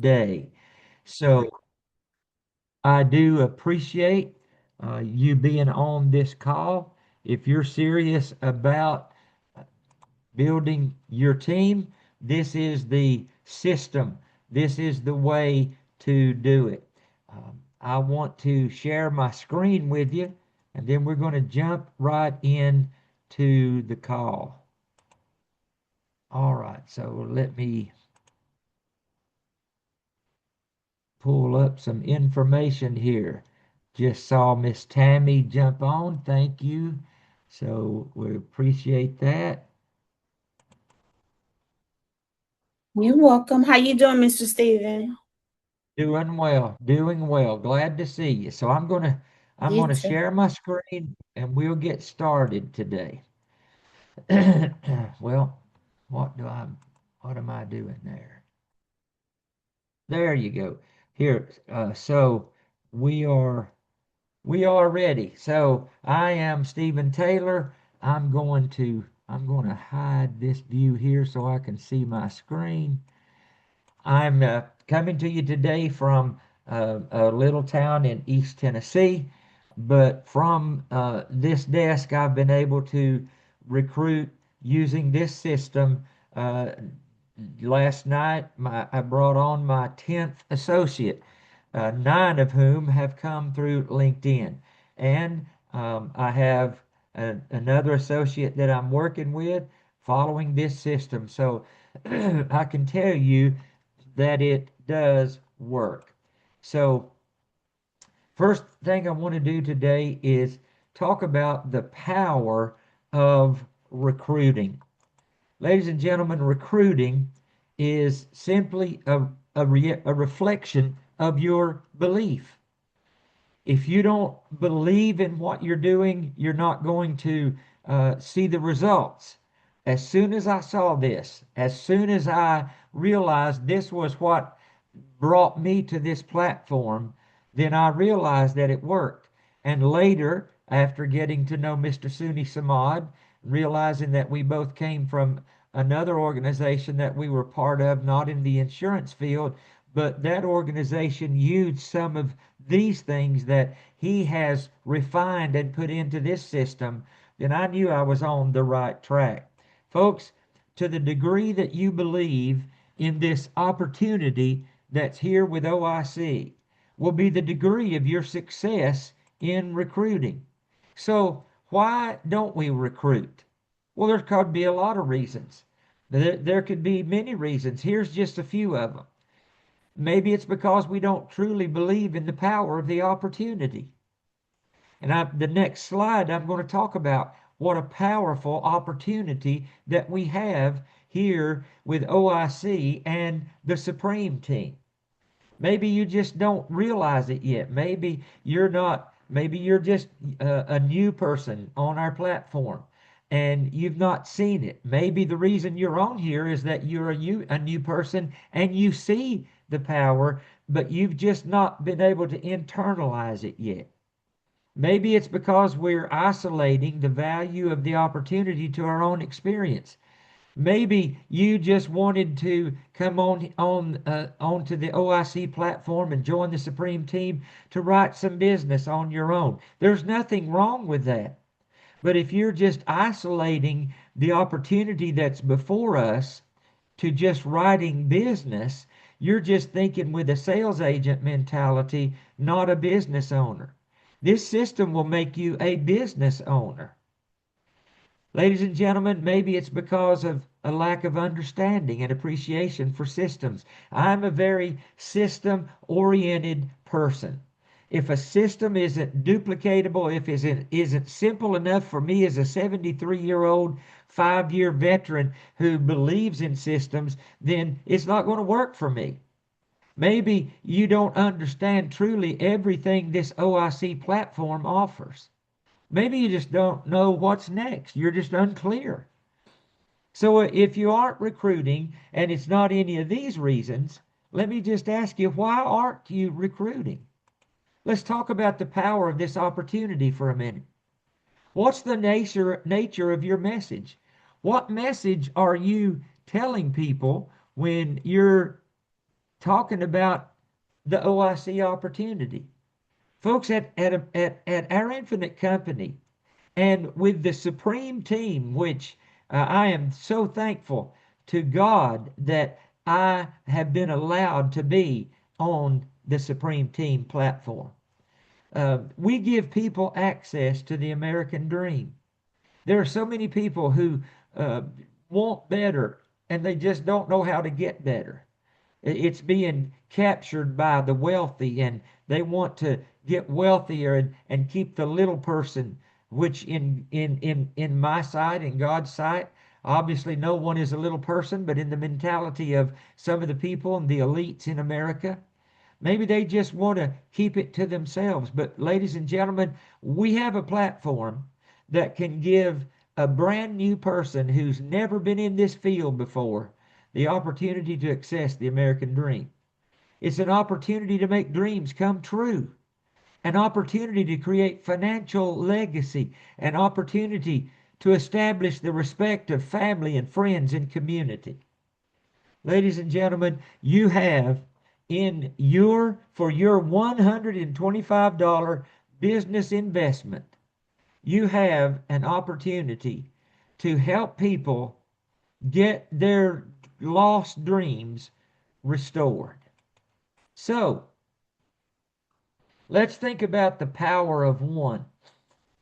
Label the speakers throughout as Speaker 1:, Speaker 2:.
Speaker 1: day. So I do appreciate you being on this call. If you're serious about building your team, this is the system. This is the way to do it. I want to share my screen with you, and then we're going to jump right in to the call. All right, so let me pull up some information here. Just saw Miss Tammy jump on. Thank you. So we appreciate that.
Speaker 2: You're welcome. How you doing, Mr. Steven?
Speaker 1: Doing well, doing well. Glad to see you. So I'm
Speaker 2: You
Speaker 1: gonna
Speaker 2: too.
Speaker 1: share my screen and we'll get started today. Well, what do I what am I doing there? There you go. Here, so we are we are ready. So I am Stephen Taylor. I'm going to hide this view here so I can see my screen. I'm coming to you today from a little town in East Tennessee, but from this desk, I've been able to recruit using this system. Uh, Last night, I brought on my 10th associate, nine of whom have come through LinkedIn. And I have another associate that I'm working with following this system. So I can tell you that it does work. So, first thing I want to do today is talk about the power of recruiting. Ladies and gentlemen, recruiting is simply a reflection of your belief. If you don't believe in what you're doing, you're not going to see the results. As soon as I saw this, as soon as I realized this was what brought me to this platform, then I realized that it worked. And later, after getting to know Mr. Suni Samad, realizing that we both came from another organization that we were part of, not in the insurance field, but that organization used some of these things that he has refined and put into this system, then I knew I was on the right track. Folks, to the degree that you believe in this opportunity that's here with OIC will be the degree of your success in recruiting. So, why don't we recruit? Well, there could be a lot of reasons. There could be many reasons. Here's just a few of them. Maybe it's because we don't truly believe in the power of the opportunity. And the next slide, I'm going to talk about what a powerful opportunity that we have here with OIC and the Supreme Team. Maybe you just don't realize it yet. Maybe you're just a new person on our platform and you've not seen it. Maybe the reason you're on here is that you're a new person and you see the power, but you've just not been able to internalize it yet. Maybe it's because we're isolating the value of the opportunity to our own experience. Maybe you just wanted to come onto the OIC platform and join the Supreme Team to write some business on your own. There's nothing wrong with that. But if you're just isolating the opportunity that's before us to just writing business, you're just thinking with a sales agent mentality, not a business owner. This system will make you a business owner. Ladies and gentlemen, maybe it's because of a lack of understanding and appreciation for systems. I'm a very system oriented person. If a system isn't duplicatable, if it isn't simple enough for me as a 73-year-old, 5-year veteran who believes in systems, then it's not going to work for me. Maybe you don't understand truly everything this OIC platform offers. Maybe you just don't know what's next. You're just unclear. So if you aren't recruiting and it's not any of these reasons, let me just ask you, why aren't you recruiting? Let's talk about the power of this opportunity for a minute. What's the nature of your message? What message are you telling people when you're talking about the OIC opportunity. Folks, at our infinite company and with the Supreme Team, which I am so thankful to God that I have been allowed to be on the Supreme Team platform. We give people access to the American dream. There are so many people who uh, want better and they just don't know how to get better. It's being captured by the wealthy, and they want to get wealthier and keep the little person, which in my sight, in God's sight, obviously no one is a little person, but in the mentality of some of the people and the elites in America, maybe they just want to keep it to themselves. But ladies and gentlemen, we have a platform that can give a brand new person who's never been in this field before the opportunity to access the American dream. It's an opportunity to make dreams come true, an opportunity to create financial legacy, an opportunity to establish the respect of family and friends and community. Ladies and gentlemen, you have for your $125 business investment, you have an opportunity to help people get their lost dreams restored. So, let's think about the power of one.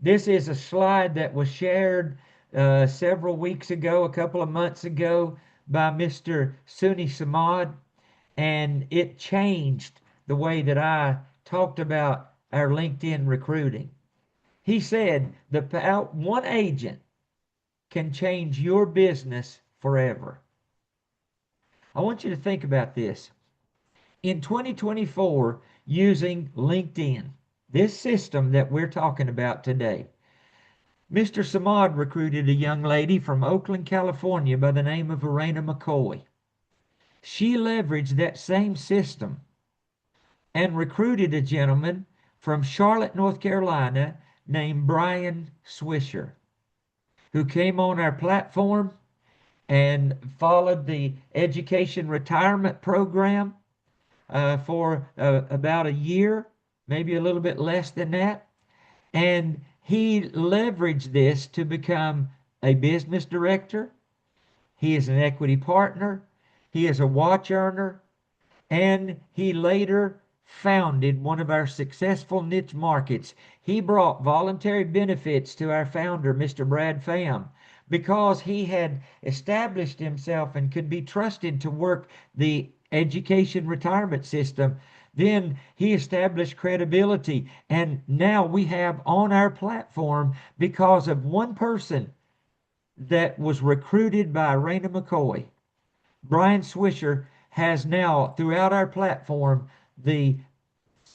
Speaker 1: This is a slide that was shared several weeks ago, a couple of months ago, by Mr. Suni Samad, and it changed the way that I talked about our LinkedIn recruiting. He said the one agent can change your business forever. I want you to think about this. In 2024, using LinkedIn, this system that we're talking about today, Mr. Samad recruited a young lady from Oakland, California by the name of Arena McCoy. She leveraged that same system and recruited a gentleman from Charlotte, North Carolina named Brian Swisher, who came on our platform and followed the education retirement program for about a year, maybe a little bit less than that. And he leveraged this to become a business director. He is an equity partner. He is a watch earner. And he later founded one of our successful niche markets. He brought voluntary benefits to our founder, Mr. Brad Pham, because he had established himself and could be trusted to work the education retirement system. Then he established credibility, and now we have on our platform, because of one person that was recruited by Raina McCoy, Brian Swisher has now throughout our platform the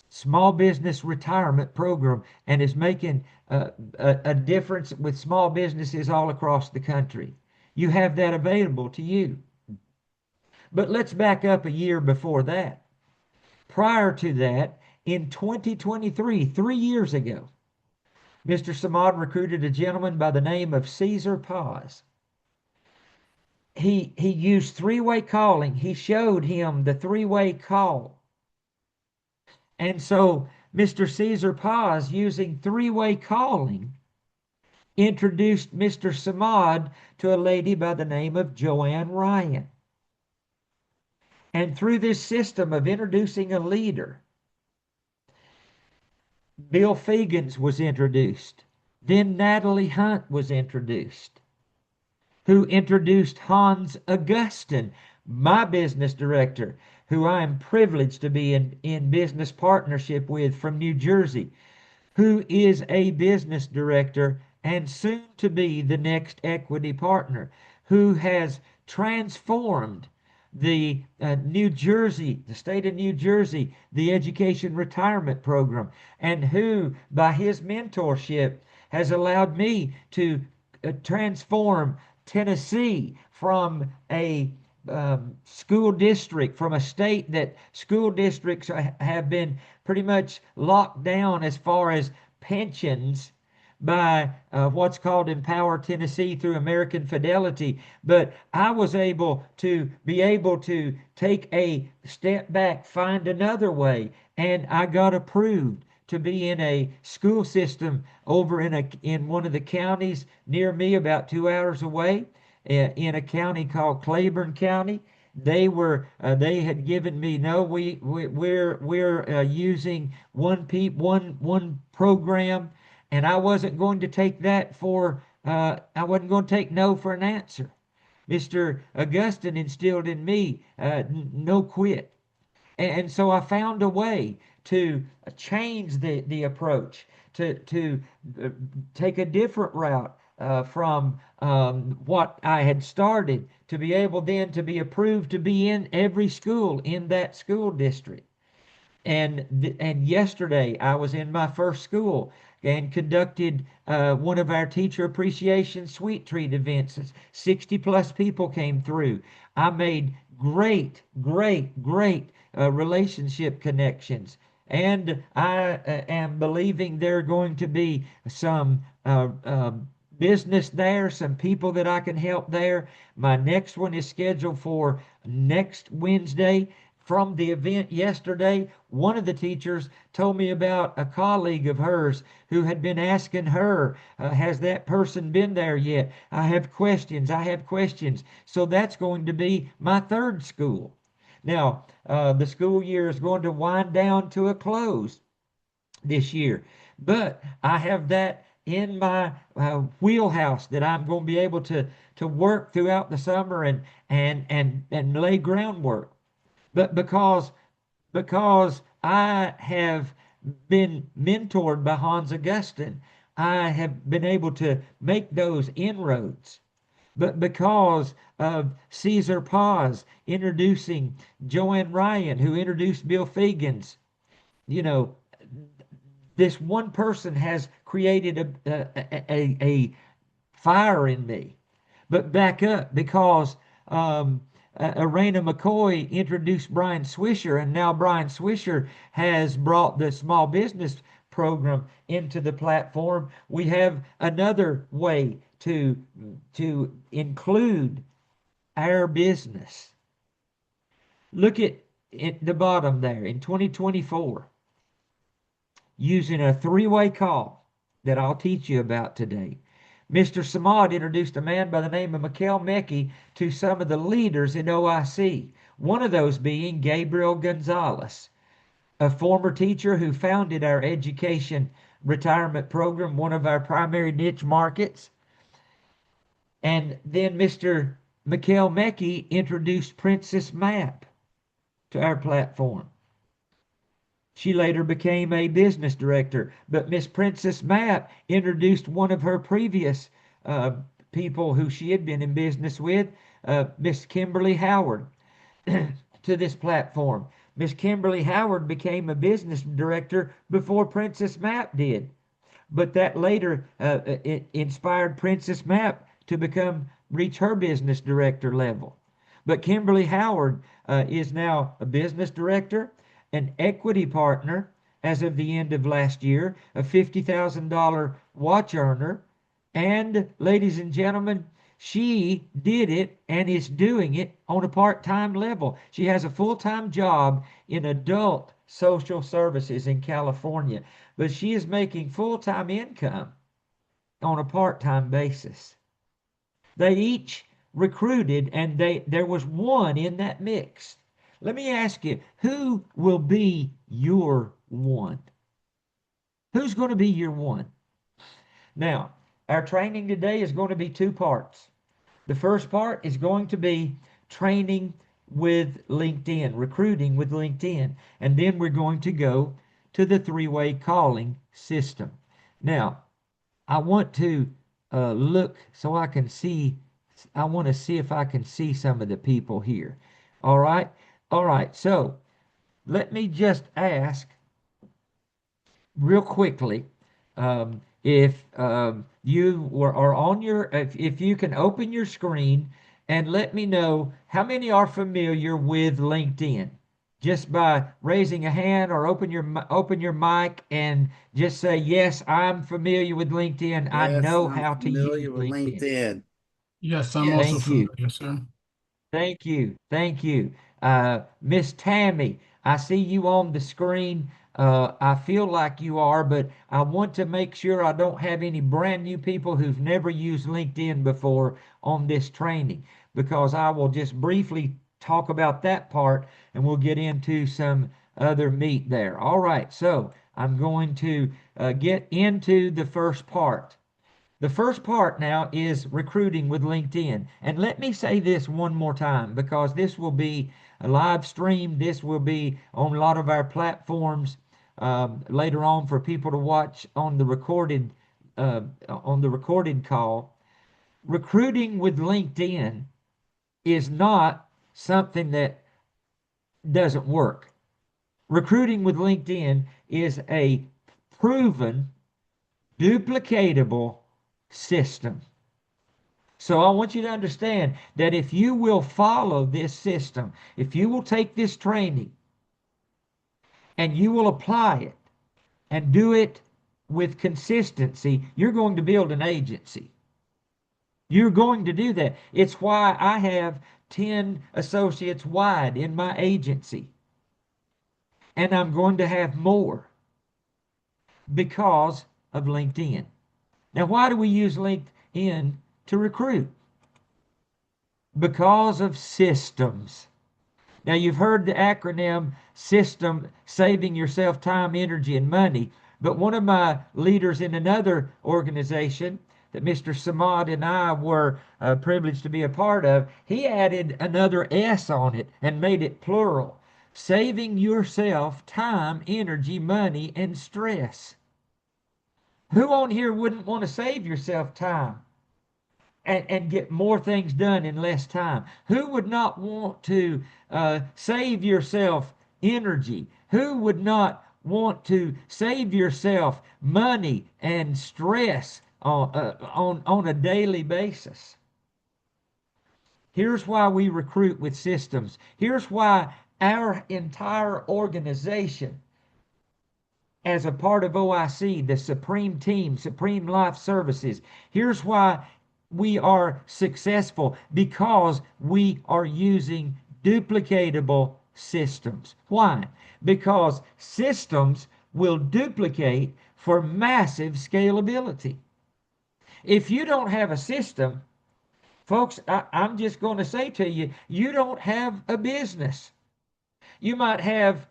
Speaker 1: small business retirement program and is making a difference with small businesses all across the country. You have that available to you. But let's back up a year before that. Prior to that, in 2023, 3 years ago, Mr. Samad recruited a gentleman by the name of Caesar Paz. He used three-way calling. He showed him the three-way call. And so Mr. Caesar Paz, using three-way calling, introduced Mr. Samad to a lady by the name of Joanne Ryan. And through this system of introducing a leader, Bill Fegans was introduced. Then Natalie Hunt was introduced, who introduced Hans Augustin, my business director, who I am privileged to be in business partnership with from New Jersey, who is a business director and soon to be the next equity partner, who has transformed the New Jersey, the state of New Jersey, the education retirement program, and who, by his mentorship, has allowed me to transform Tennessee from a school district, from a state that school districts have been pretty much locked down as far as pensions, by what's called Empower Tennessee through American Fidelity, but I was able to take a step back, find another way, and I got approved to be in a school system over in one of the counties near me, about 2 hours away, in a county called Claiborne County. They had given me, no, we're using one program, and I wasn't going to take that for I wasn't going to take no for an answer. Mr. Augustine instilled in me no quit. And so I found a way to change the approach, to take a different route from what I had started, to be able then to be approved to be in every school in that school district. And yesterday I was in my first school and conducted one of our teacher appreciation sweet treat events. 60 plus people came through. I made great relationship connections. And I am believing there are going to be some business there, some people that I can help there. My next one is scheduled for next Wednesday. From the event yesterday, one of the teachers told me about a colleague of hers who had been asking her, has that person been there yet? I have questions. I have questions. So that's going to be my third school. Now, the school year is going to wind down to a close this year, but I have that in my wheelhouse that I'm going to be able to work throughout the summer and lay groundwork. But because I have been mentored by Hans Augustine, I have been able to make those inroads. But because of Caesar Paz introducing Joanne Ryan, who introduced Bill Fegans, you know, this one person has created a fire in me. But back up, because Arena McCoy introduced Brian Swisher, and now Brian Swisher has brought the small business program into the platform. We have another way to include our business. Look at the bottom there in 2024, using a three-way call that I'll teach you about today. Mr. Samad introduced a man by the name of Mikhail Mecki to some of the leaders in OIC, one of those being Gabriel Gonzalez, a former teacher who founded our education retirement program, one of our primary niche markets. And then Mr. Mikhail Mecki introduced Princess Map to our platform. She later became a business director, but Miss Princess Map introduced one of her previous people who she had been in business with, Miss Kimberly Howard, to this platform. Miss Kimberly Howard became a business director before Princess Map did, but that later it inspired Princess Map to reach her business director level. But Kimberly Howard is now a business director, an equity partner as of the end of last year, a $50,000 watch earner, and ladies and gentlemen, she did it and is doing it on a part-time level. She has a full-time job in adult social services in California, but she is making full-time income on a part-time basis. They each recruited, and there was one in that mix. Let me ask you, who will be your one? Who's going to be your one? Now, our training today is going to be two parts. The first part is going to be training with LinkedIn, recruiting with LinkedIn, and then we're going to go to the three-way calling system. Now, I want to look so I can see. I want to see if I can see some of the people here. All right. All right. So let me just ask real quickly if are on your, if you can open your screen and let me know how many are familiar with LinkedIn. just by raising a hand or open your mic and just say, yes, I'm familiar with LinkedIn. I
Speaker 3: Yes,
Speaker 1: know
Speaker 3: I'm
Speaker 1: how to use
Speaker 3: familiar with
Speaker 1: LinkedIn.
Speaker 3: LinkedIn.
Speaker 4: Yes, I'm also
Speaker 1: Thank
Speaker 3: Yes.
Speaker 1: you.
Speaker 4: familiar, sir.
Speaker 1: Thank you. Thank you. Miss Tammy, I see you on the screen. I feel like you are, but I want to make sure I don't have any brand new people who've never used LinkedIn before on this training, because I will just briefly talk about that part and we'll get into some other meat there. All right, so I'm going to get into the first part. The first part now is recruiting with LinkedIn. And let me say this one more time, because this will be a live stream. This will be on a lot of our platforms later on for people to watch on the recorded call. Recruiting with LinkedIn is not something that doesn't work. Recruiting with LinkedIn is a proven, duplicatable system. So I want you to understand that if you will follow this system, if you will take this training and you will apply it and do it with consistency, you're going to build an agency. You're going to do that. It's why I have 10 associates wide in my agency. And I'm going to have more because of LinkedIn. Now, why do we use LinkedIn to recruit? Because of systems. Now, you've heard the acronym SYSTEM, saving yourself time, energy, and money. But one of my leaders in another organization that Mr. Samad and I were privileged to be a part of, he added another S on it and made it plural. Saving yourself time, energy, money, and stress. Who on here wouldn't want to save yourself time and get more things done in less time? Who would not want to save yourself energy? Who would not want to save yourself money and stress on a daily basis? Here's why we recruit with systems. Here's why our entire organization, as a part of OIC, the Supreme Team, Supreme Life Services, here's why we are successful: because we are using duplicatable systems. Why? Because systems will duplicate for massive scalability. If you don't have a system, folks, I'm just going to say to you, you don't have a business. You might have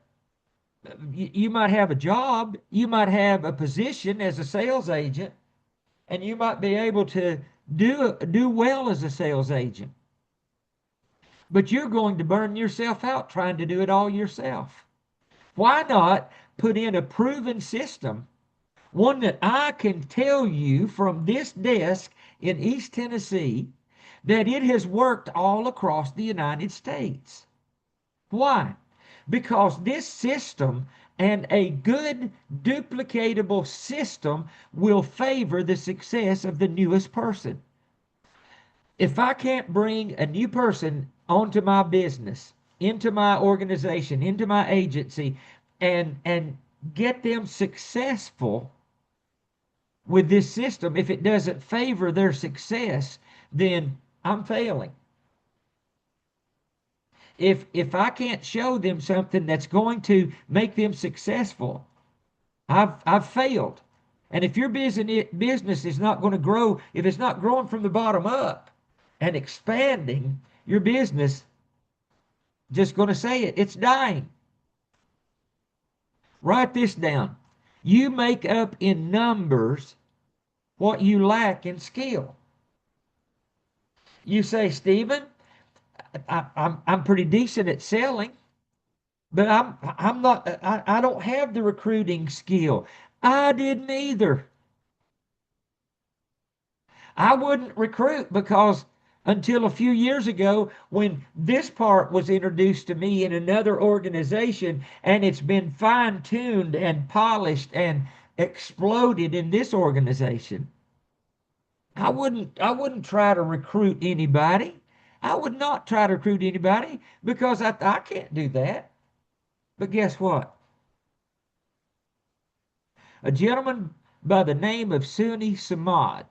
Speaker 1: you might have a job, you might have a position as a sales agent, and you might be able to do well as a sales agent. But you're going to burn yourself out trying to do it all yourself. Why not put in a proven system, one that I can tell you from this desk in East Tennessee that it has worked all across the United States? Why? Because this system, and a good duplicatable system, will favor the success of the newest person. If I can't bring a new person onto my business, into my organization, into my agency, and get them successful with this system, if it doesn't favor their success, then I'm failing. If I can't show them something that's going to make them successful, I've failed. And if your business is not going to grow, if it's not growing from the bottom up and expanding, your business, just going to say it, it's dying. Write this down. You make up in numbers what you lack in skill. You say, Stephen, I'm pretty decent at selling, but I'm not. I don't have the recruiting skill. I didn't either. I wouldn't recruit because until a few years ago, when this part was introduced to me in another organization, and it's been fine-tuned and polished and exploded in this organization, I wouldn't try to recruit anybody. I would not try to recruit anybody because I can't do that. But guess what? A gentleman by the name of Sunni Samad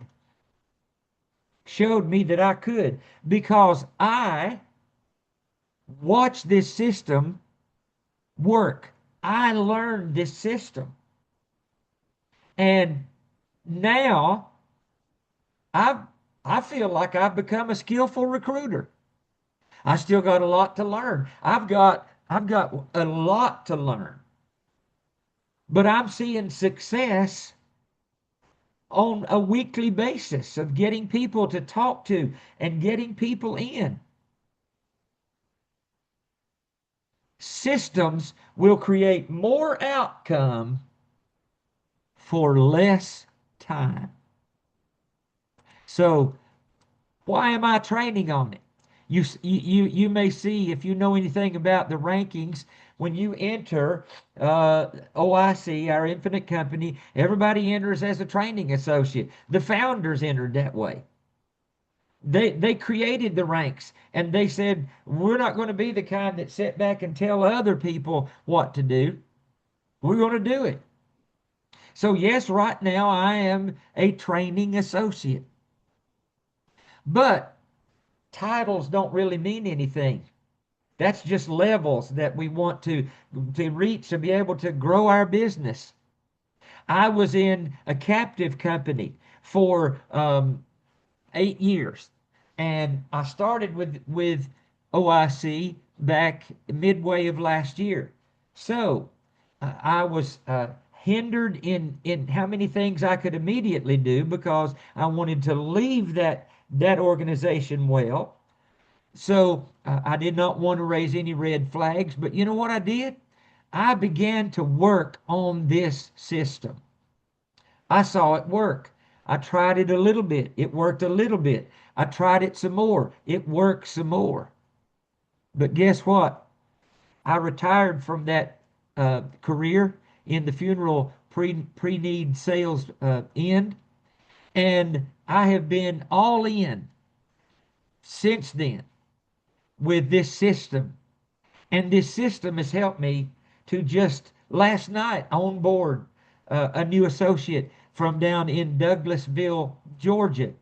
Speaker 1: showed me that I could, because I watched this system work. I learned this system. And now I I feel like I've become a skillful recruiter. I still got a lot to learn. I've got a lot to learn. But I'm seeing success on a weekly basis of getting people to talk to and getting people in. Systems will create more outcome for less time. So why am I training on it? You may see, if you know anything about the rankings, when you enter OIC, our Infinite Company, everybody enters as a training associate. The founders entered that way. They created the ranks, and they said, we're not going to be the kind that sit back and tell other people what to do. We're going to do it. So yes, right now I am a training associate. But titles don't really mean anything. That's just levels that we want to reach to be able to grow our business. I was in a captive company for 8 years, and I started with OIC back midway of last year. So I was hindered in how many things I could immediately do because I wanted to leave that organization well. So I did not want to raise any red flags, but you know what I did? I began to work on this system. I saw it work. I tried it a little bit. It worked a little bit. I tried it some more. It worked some more. But guess what? I retired from that career in the funeral pre-need sales end, and I have been all in since then with this system. And this system has helped me to just last night on board a new associate from down in Douglasville, Georgia.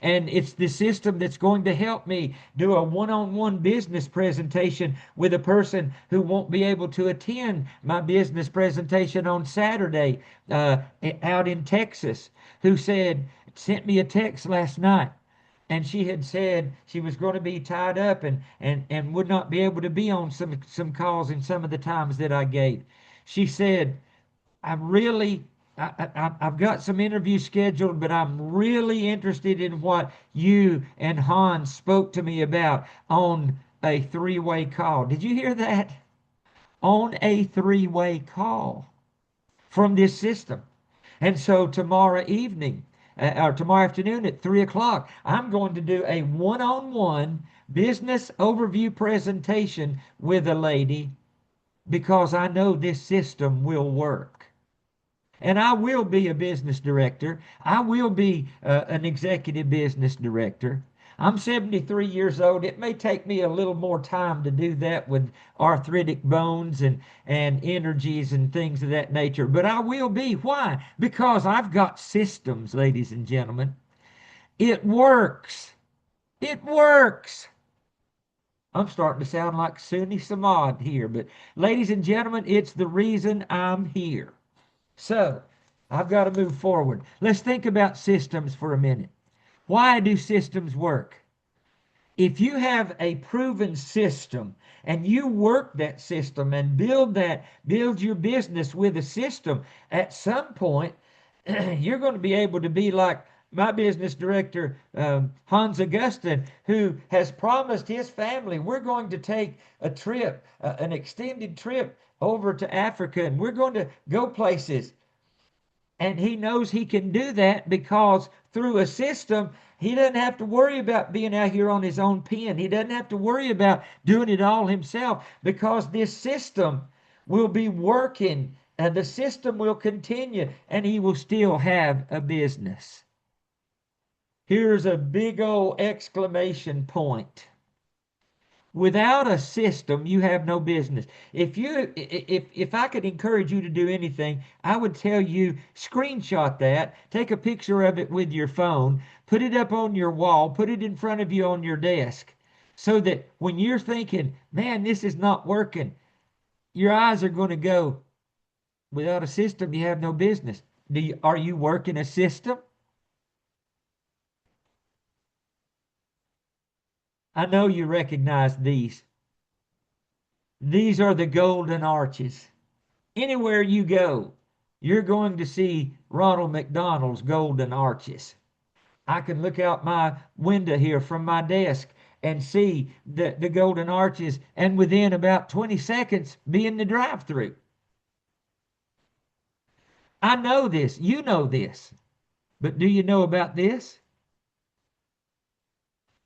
Speaker 1: And it's the system that's going to help me do a one-on-one business presentation with a person who won't be able to attend my business presentation on Saturday out in Texas, who sent me a text last night. And she had said she was going to be tied up and would not be able to be on some calls in some of the times that I gave. She said, I've got some interviews scheduled, but I'm really interested in what you and Hans spoke to me about on a three-way call. Did you hear that? On a three-way call from this system. And so tomorrow evening, or tomorrow afternoon at 3 o'clock, I'm going to do a one-on-one business overview presentation with a lady because I know this system will work. And I will be a business director. I will be an executive business director. I'm 73 years old. It may take me a little more time to do that with arthritic bones and energies and things of that nature, but I will be. Why? Because I've got systems, ladies and gentlemen. It works. It works. I'm starting to sound like Sunni Samad here, but ladies and gentlemen, it's the reason I'm here. So, I've got to move forward. Let's think about systems for a minute. Why do systems work? If you have a proven system and you work that system and build your business with a system, at some point, you're going to be able to be like my business director, Hans Augustin, who has promised his family, we're going to take a trip, an extended trip over to Africa, and we're going to go places. And he knows he can do that because through a system, he doesn't have to worry about being out here on his own pen. He doesn't have to worry about doing it all himself because this system will be working and the system will continue and he will still have a business. Here's a big old exclamation point. Without a system, you have no business. If I could encourage you to do anything, I would tell you screenshot that, take a picture of it with your phone, put it up on your wall, put it in front of you on your desk, so that when you're thinking, man, this is not working, your eyes are going to go, without a system, you have no business. Are you working a system? I know you recognize these. These are the golden arches. Anywhere you go, you're going to see Ronald McDonald's golden arches. I can look out my window here from my desk and see the golden arches, and within about 20 seconds be in the drive-through. I know this. You know this. But do you know about this?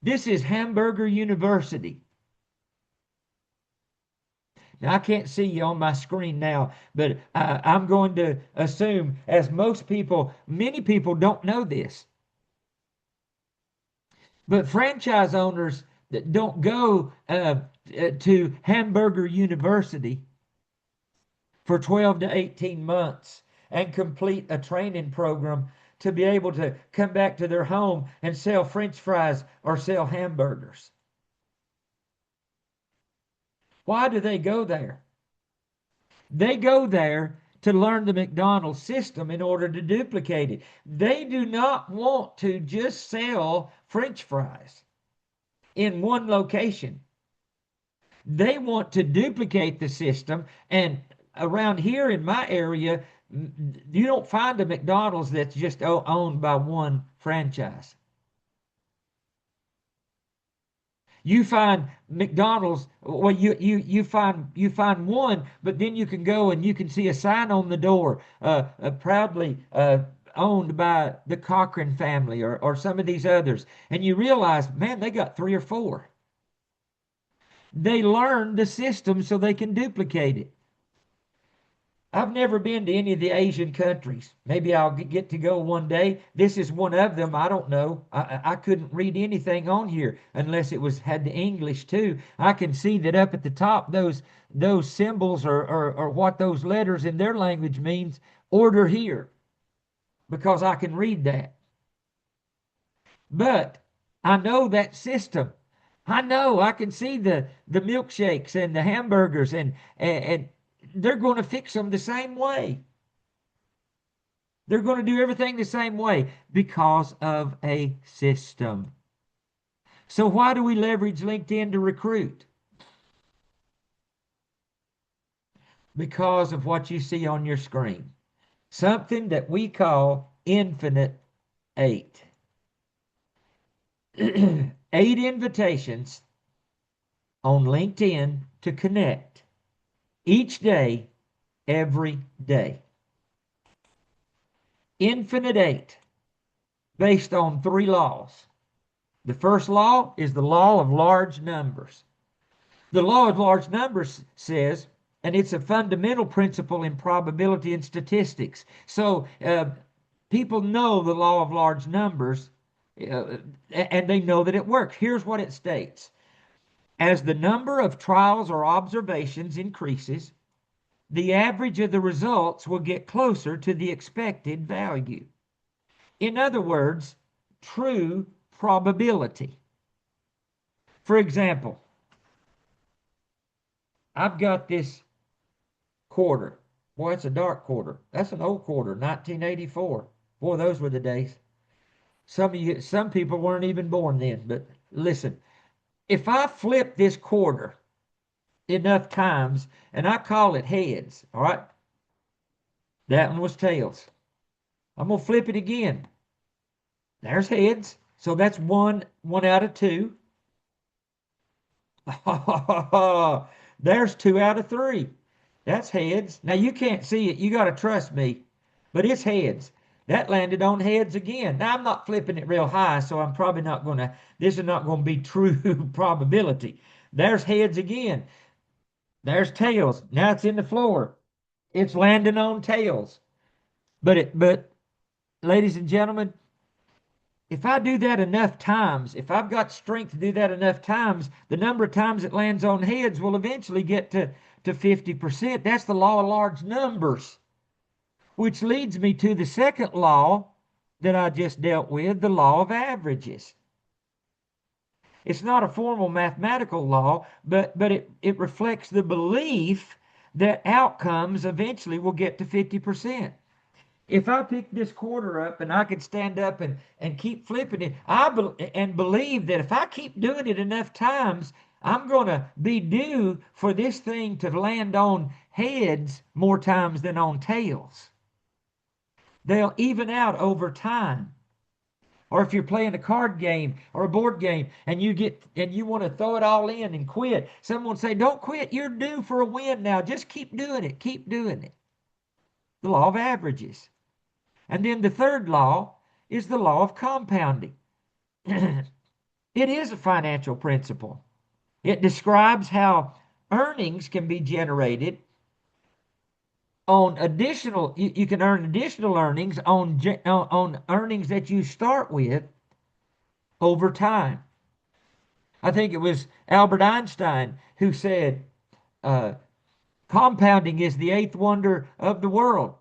Speaker 1: This is Hamburger University. Now, I can't see you on my screen now, but I'm going to assume, as most people, many people don't know this. But franchise owners that don't go to Hamburger University for 12 to 18 months and complete a training program to be able to come back to their home and sell French fries or sell hamburgers. Why do they go there? They go there to learn the McDonald's system in order to duplicate it. They do not want to just sell French fries in one location. They want to duplicate the system. And around here in my area, you don't find a McDonald's that's just owned by one franchise. You find McDonald's, well, you find one, but then you can go and you can see a sign on the door, proudly owned by the Cochran family or some of these others, and you realize, man, they got 3 or 4. They learn the system so they can duplicate it. I've never been to any of the Asian countries. Maybe I'll get to go one day. This is one of them. I don't know. I couldn't read anything on here unless it had the English too. I can see that up at the top, those symbols or what those letters in their language means. Order here, because I can read that. But I know that system. I know I can see the milkshakes and the hamburgers and they're going to fix them the same way. They're going to do everything the same way because of a system. So why do we leverage LinkedIn to recruit? Because of what you see on your screen. Something that we call Infinite 8. 8 invitations on LinkedIn to connect each day, every day. Infinite 8, based on 3 laws. The first law is the law of large numbers. The law of large numbers says, and it's a fundamental principle in probability and statistics. So people know the law of large numbers, and they know that it works. Here's what it states. As the number of trials or observations increases, the average of the results will get closer to the expected value. In other words, true probability. For example, I've got this quarter. Boy, it's a dark quarter. That's an old quarter, 1984. Boy, those were the days. Some people weren't even born then, but listen, if I flip this quarter enough times and I call it heads, all right? That one was tails. I'm going to flip it again. There's heads. So that's one out of 2. There's 2 out of 3. That's heads. Now you can't see it. You got to trust me, but it's heads. That landed on heads again. Now I'm not flipping it real high, so I'm probably not going to, this is not going to be true probability. There's heads again. There's tails. Now it's in the floor. It's landing on tails. But ladies and gentlemen, if I do that enough times, if I've got strength to do that enough times, the number of times it lands on heads will eventually get to 50%. That's the law of large numbers, which leads me to the second law that I just dealt with, the law of averages. It's not a formal mathematical law, but it reflects the belief that outcomes eventually will get to 50%. If I pick this quarter up and I could stand up and keep flipping it, and believe that if I keep doing it enough times, I'm going to be due for this thing to land on heads more times than on tails. They'll even out over time. Or if you're playing a card game or a board game and you want to throw it all in and quit, someone say, "Don't quit. You're due for a win now. Just keep doing it. Keep doing it." The law of averages. And then the third law is the law of compounding. It is a financial principle. It describes how earnings can be generated on additional, you can earn additional earnings on earnings that you start with over time. I think it was Albert Einstein who said, compounding is the eighth wonder of the world.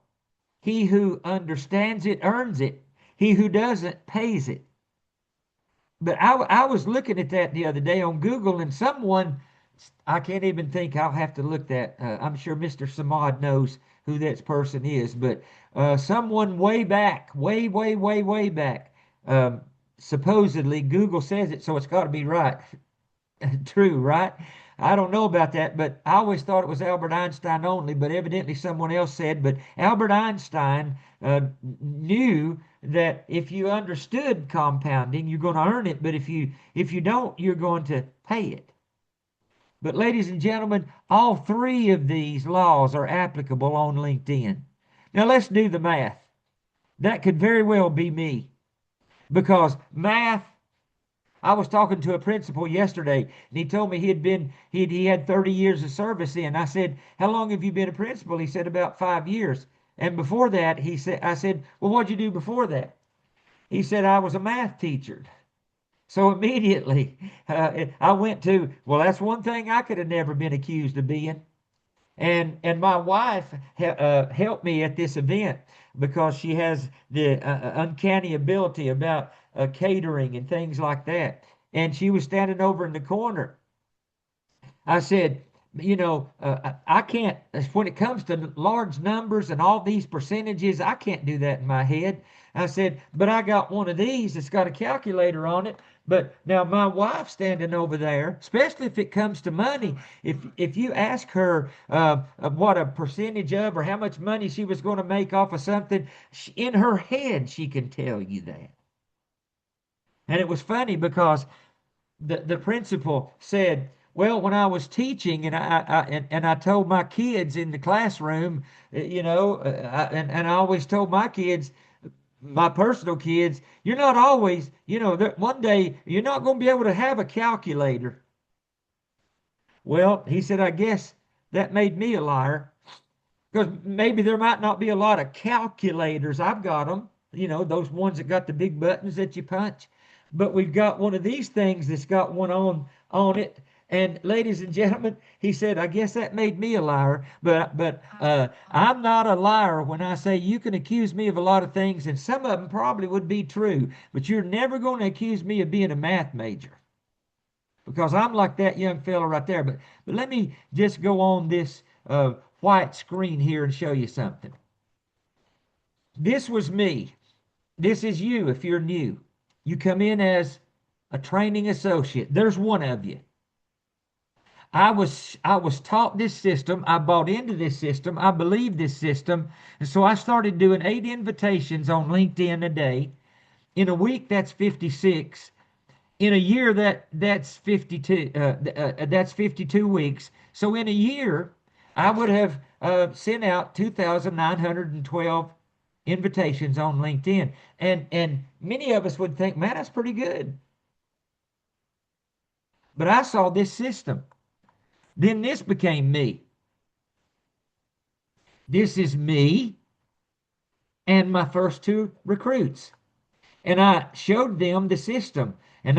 Speaker 1: He who understands it earns it. He who doesn't pays it. But I was looking at that the other day on Google, and someone, I can't even think, I'll have to look that. I'm sure Mr. Samad knows who that person is, but someone way back, way back, supposedly, Google says it, so it's got to be right. True, right? I don't know about that, but I always thought it was Albert Einstein only, but evidently someone else said. But Albert Einstein knew that if you understood compounding, you're going to earn it, but if you don't, you're going to pay it. But ladies and gentlemen, all three of these laws are applicable on LinkedIn. Now let's do the math. That could very well be me, because math, I was talking to a principal yesterday, and he told me he had 30 years of service in. I said, "How long have you been a principal?" He said, "About 5 years." And before that, I said, "Well, what'd you do before that?" He said, "I was a math teacher." So immediately, I went to, well, that's one thing I could have never been accused of being. And my wife helped me at this event because she has the uncanny ability about catering and things like that. And she was standing over in the corner. I said, I can't, when it comes to large numbers and all these percentages, I can't do that in my head. I said, but I got one of these that's got a calculator on it. But now my wife standing over there, especially if it comes to money, if you ask her what a percentage of or how much money she was going to make off of something, in her head she can tell you that. And it was funny because the principal said, "Well, when I was teaching and I told my kids in the classroom, and I always told my kids, my personal kids, you're not always, one day you're not going to be able to have a calculator." Well, he said, "I guess that made me a liar, because maybe there might not be a lot of calculators. I've got them, those ones that got the big buttons that you punch. But we've got one of these things that's got one on it." And ladies and gentlemen, he said, "I guess that made me a liar, but I'm not a liar when I say you can accuse me of a lot of things, and some of them probably would be true, but you're never going to accuse me of being a math major, because I'm like that young fella right there." But let me just go on this white screen here and show you something. This was me. This is you if you're new. You come in as a training associate. There's one of you. I was taught this system. I bought into this system. I believe this system. And so I started doing 8 invitations on LinkedIn a day. In a week, that's 56. In a year, that's 52. That's 52 weeks. So in a year, I would have sent out 2,912 invitations on LinkedIn. And many of us would think, "Man, that's pretty good." But I saw this system. Then this became me. This is me and my first 2 recruits. And I showed them the system, and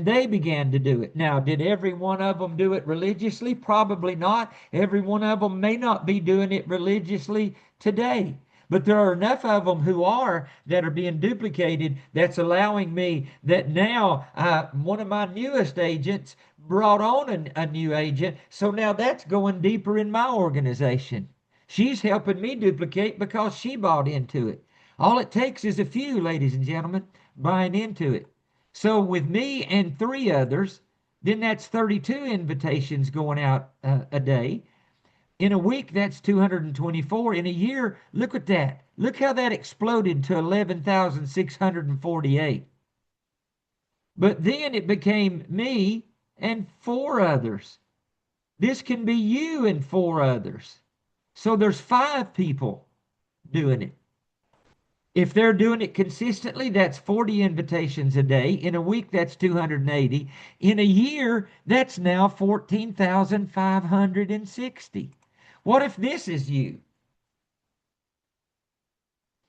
Speaker 1: they began to do it. Now, did every one of them do it religiously? Probably not. Every one of them may not be doing it religiously today. But there are enough of them who are, that are being duplicated, that's allowing me that now one of my newest agents brought on a new agent. So now that's going deeper in my organization. She's helping me duplicate because she bought into it. All it takes is a few, ladies and gentlemen, buying into it. So with me and three others, then that's 32 invitations going out a day. In a week, that's 224. In a year, look at that. Look how that exploded to 11,648. But then it became me and four others. This can be you and four others. So there's five people doing it. If they're doing it consistently, that's 40 invitations a day. In a week, that's 280. In a year, that's now 14,560. What if this is you?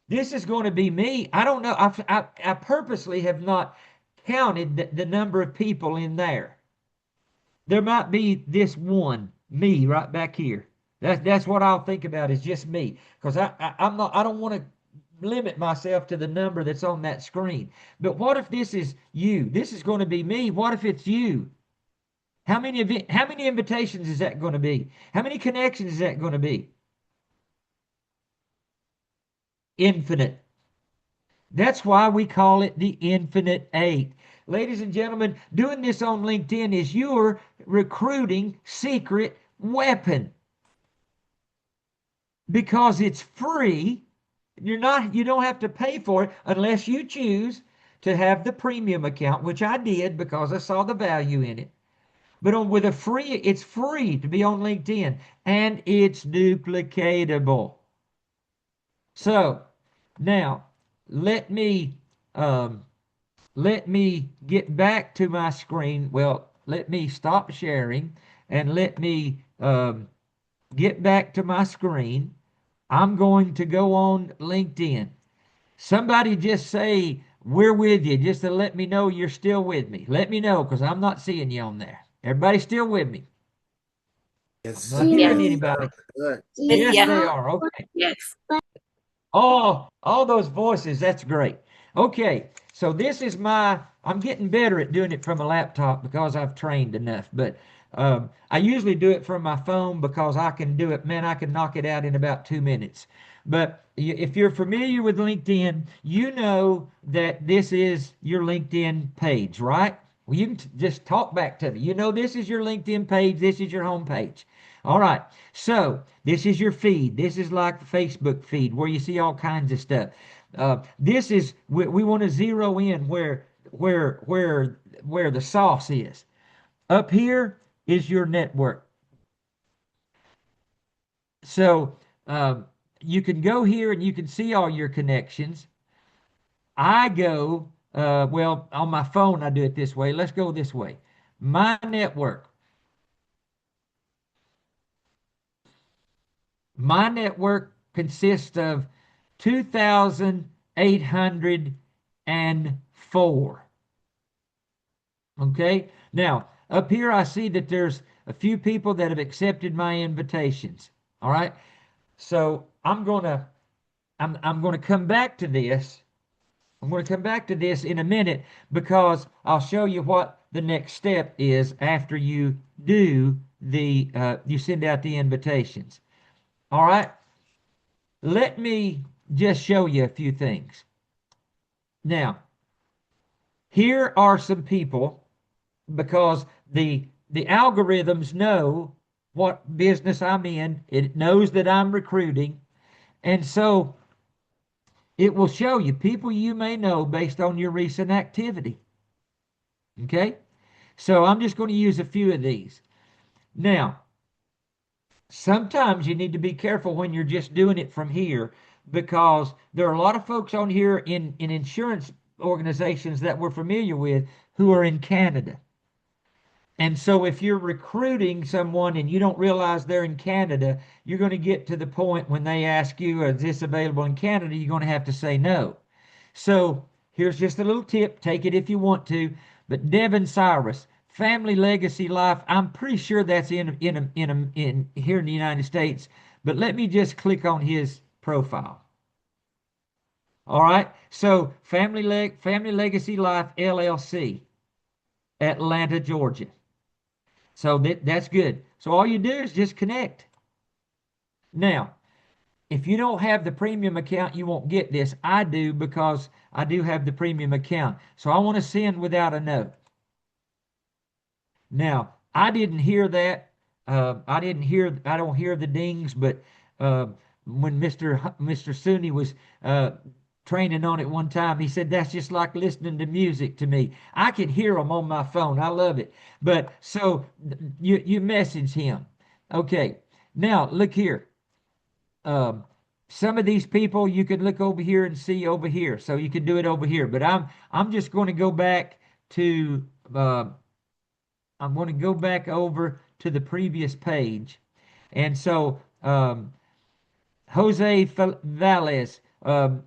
Speaker 1: This is going to be me. I don't know. I purposely have not counted the number of people in there. There might be this one, me, right back here. That's what I'll think about, is just me, because I don't want to limit myself to the number that's on that screen. But what if this is you? This is going to be me. What if it's you? How many invitations is that going to be? How many connections is that going to be? Infinite. That's why we call it the Infinite Eight. Ladies and gentlemen, doing this on LinkedIn is your recruiting secret weapon, because it's free. You don't have to pay for it unless you choose to have the premium account, which I did because I saw the value in it. But it's free to be on LinkedIn, and it's duplicatable. So now let me get back to my screen. Well, let me stop sharing and let me get back to my screen. I'm going to go on LinkedIn. Somebody just say, "We're with you," just to let me know you're still with me. Let me know, because I'm not seeing you on there. Everybody still with me?
Speaker 3: Yes,
Speaker 1: I'm not hearing
Speaker 3: sir.
Speaker 1: anybody.
Speaker 3: Good.
Speaker 1: Yes,
Speaker 2: Yeah.
Speaker 1: they are. Okay.
Speaker 2: Yes.
Speaker 1: All those voices, that's great. Okay, so this is I'm getting better at doing it from a laptop because I've trained enough, but I usually do it from my phone because I can do it, man, I can knock it out in about 2 minutes. But if you're familiar with LinkedIn, you know that this is your LinkedIn page, right? Well, you can just talk back to me. You know this is your LinkedIn page, this is your home page. All right, so this is your feed. This is like the Facebook feed where you see all kinds of stuff. This is we want to zero in where the sauce is. Up here is your network. So you can go here and you can see all your connections. I go well, on my phone I do it this way. Let's go this way. My network. My network consists of 2,804. Okay? Now, up here I see that there's a few people that have accepted my invitations. All right? So I'm going to come back to this. I'm going to come back to this in a minute, because I'll show you what the next step is after you do you send out the invitations. All right? Let me just show you a few things. Now, here are some people, because the algorithms know what business I'm in. It knows that I'm recruiting. And so it will show you people you may know based on your recent activity. Okay? So I'm just going to use a few of these. Now, sometimes you need to be careful when you're just doing it from here, because there are a lot of folks on here in insurance organizations that we're familiar with who are in Canada. And so if you're recruiting someone and you don't realize they're in Canada, you're going to get to the point when they ask you, is this available in Canada? You're going to have to say no. So here's just a little tip. Take it if you want to. But Devin Cyrus, Family Legacy Life. I'm pretty sure that's in here in the United States. But let me just click on his profile. All right. So Family Legacy Life LLC, Atlanta, Georgia. So that's good. So all you do is just connect. Now, if you don't have the premium account, you won't get this. I do because I do have the premium account. So I want to send without a note. Now, I didn't hear that. I don't hear the dings, but when Mr. Sunni was training on it one time, he said, that's just like listening to music to me. I can hear them on my phone. I love it. But so you message him. Okay. Now, look here. Some of these people you can look over here and see over here, so you can do it over here. But I'm just going to go back to I'm going to go back over to the previous page, and so Jose Valles. I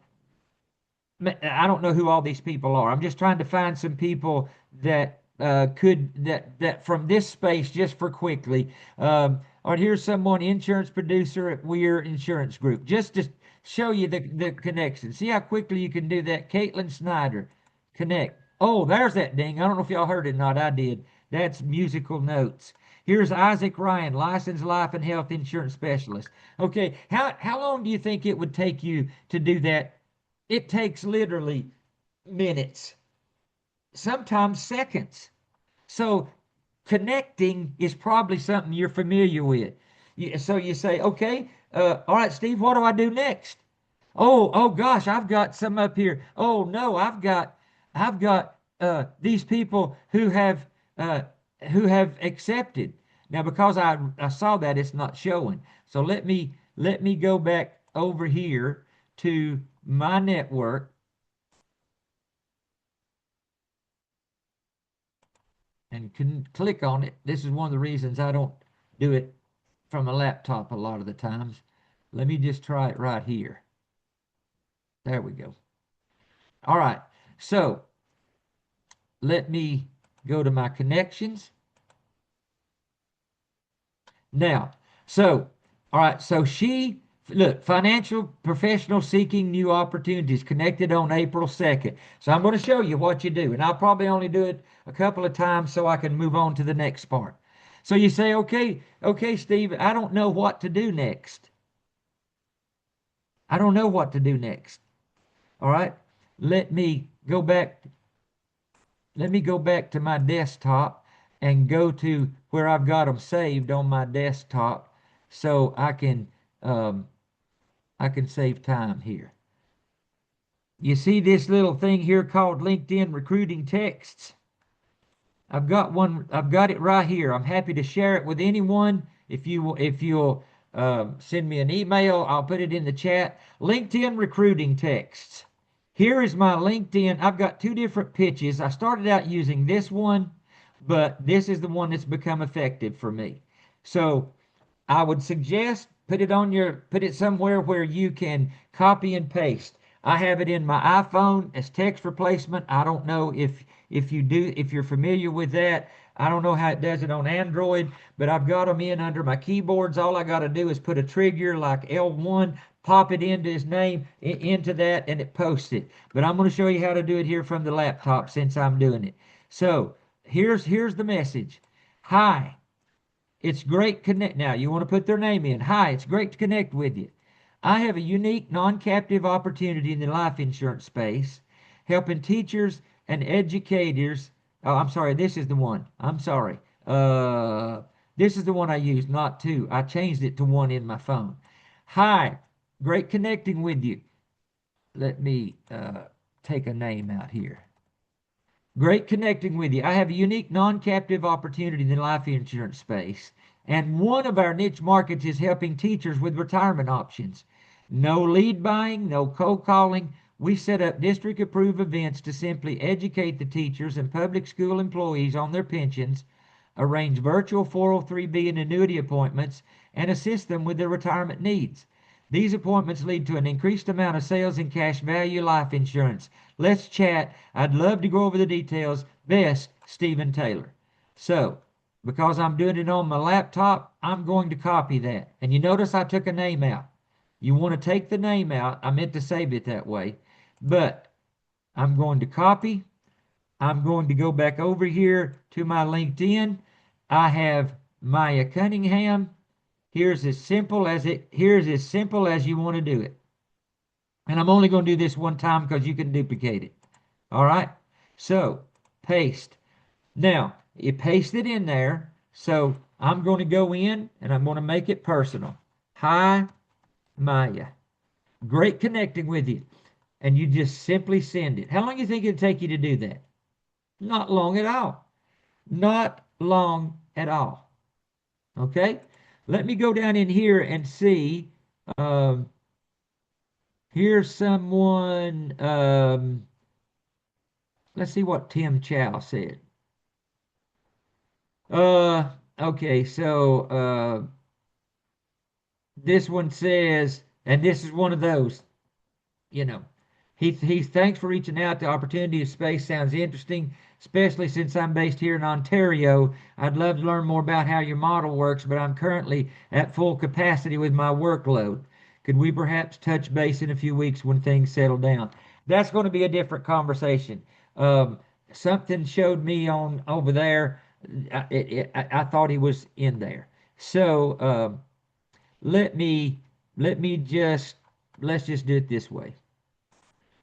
Speaker 1: don't know who all these people are. I'm just trying to find some people that that from this space just for quickly. All right, here's someone, insurance producer at Weir Insurance Group, just to show you the connection. See how quickly you can do that. Caitlin Snyder, connect. Oh, there's that ding. I don't know if y'all heard it or not. I did. That's musical notes. Here's Isaac Ryan, licensed life and health insurance specialist. Okay, how long do you think it would take you to do that? It takes literally minutes, sometimes seconds. So connecting is probably something you're familiar with. So you say, okay, all right, Steve, what do I do next? Oh gosh, I've got some up here. Oh no, I've got these people who have accepted. Now because I saw that, it's not showing. So let me go back over here to my network. And can click on it. This is one of the reasons I don't do it from a laptop a lot of the times. Let me just try it right here. There we go. All right. So let me go to my connections. Now, so, all right. So look, financial professional seeking new opportunities, connected on April 2nd. So I'm going to show you what you do, and I'll probably only do it a couple of times so I can move on to the next part. So you say, okay, Steve, I don't know what to do next. I don't know what to do next. All right, let me go back to my desktop and go to where I've got them saved on my desktop, so I can save time here. You see this little thing here called LinkedIn recruiting texts? I've got it right here. I'm happy to share it with anyone. If you'll send me an email, I'll put it in the chat. LinkedIn recruiting texts. Here is my LinkedIn. I've got two different pitches. I started out using this one, but this is the one that's become effective for me. So I would suggest put it somewhere where you can copy and paste. I have it in my iPhone as text replacement. I don't know if you're familiar with that. I don't know how it does it on Android, but I've got them in under my keyboards. All I got to do is put a trigger like L1, pop it into his name, into that, and it posts it. But I'm going to show you how to do it here from the laptop since I'm doing it. So here's the message. Hi, it's great connect. Now you want to put their name in. Hi, it's great to connect with you. I have a unique non-captive opportunity in the life insurance space, helping teachers and educators. Oh, I'm sorry, this is the one. I'm sorry. This is the one I used, not two. I changed it to one in my phone. Hi, great connecting with you. Let me take a name out here. Great connecting with you. I have a unique non-captive opportunity in the life insurance space, and one of our niche markets is helping teachers with retirement options. No lead buying, no cold calling. We set up district-approved events to simply educate the teachers and public school employees on their pensions, arrange virtual 403B and annuity appointments, and assist them with their retirement needs. These appointments lead to an increased amount of sales in cash value life insurance. Let's chat. I'd love to go over the details. Best, Stephen Taylor. So, because I'm doing it on my laptop, I'm going to copy that. And you notice I took a name out. You want to take the name out. I meant to save it that way. But I'm going to copy. I'm going to go back over here to my LinkedIn. I have Maya Cunningham. Here's as simple as you want to do it. And I'm only going to do this one time because you can duplicate it. All right. So paste. Now you paste it in there. So I'm going to go in and I'm going to make it personal. Hi, Maya. Great connecting with you. And you just simply send it. How long do you think it'd take you to do that? Not long at all. Not long at all. Okay? Let me go down in here and see. Here's someone. Let's see what Tim Chow said. Okay, so this one says, and this is one of those, you know, he thanks for reaching out. The opportunity of space sounds interesting, especially since I'm based here in Ontario. I'd love to learn more about how your model works, but I'm currently at full capacity with my workload. Could we perhaps touch base in a few weeks when things settle down? That's going to be a different conversation. Something showed me on over there. I thought he was in there. So let me just let's just do it this way.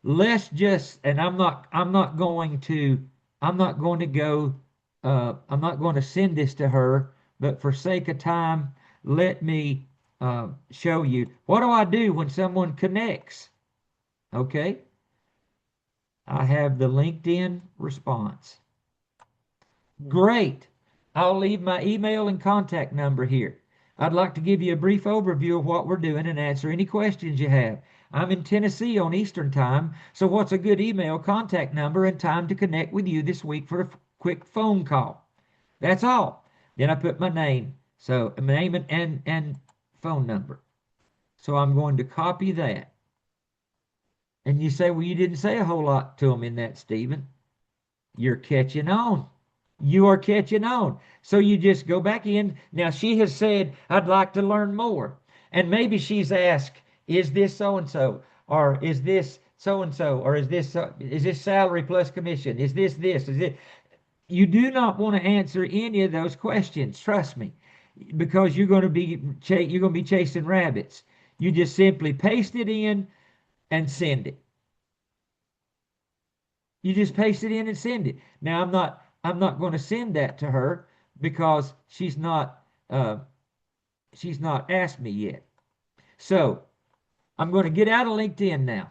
Speaker 1: Let's just, and I'm not going to go, I'm not going to send this to her, but for sake of time, let me show you. What do I do when someone connects? Okay, I have the LinkedIn response. Great. I'll leave my email and contact number here. I'd like to give you a brief overview of what we're doing and answer any questions you have. I'm in Tennessee on Eastern Time, so what's a good email, contact number, and time to connect with you this week for a quick phone call? That's all. Then I put my name, so my name and phone number. So I'm going to copy that. And you say, well, you didn't say a whole lot to them in that, Stephen. You're catching on. You are catching on. So you just go back in. Now she has said, I'd like to learn more. And maybe she's asked, is this so-and-so? Or is this so-and-so? Or is this salary plus commission? Is this? Is it? You do not want to answer any of those questions. Trust me, because you're going to be chasing rabbits. You just simply paste it in and send it. You just paste it in and send it. Now I'm not going to send that to her because she's not asked me yet. So I'm going to get out of LinkedIn now,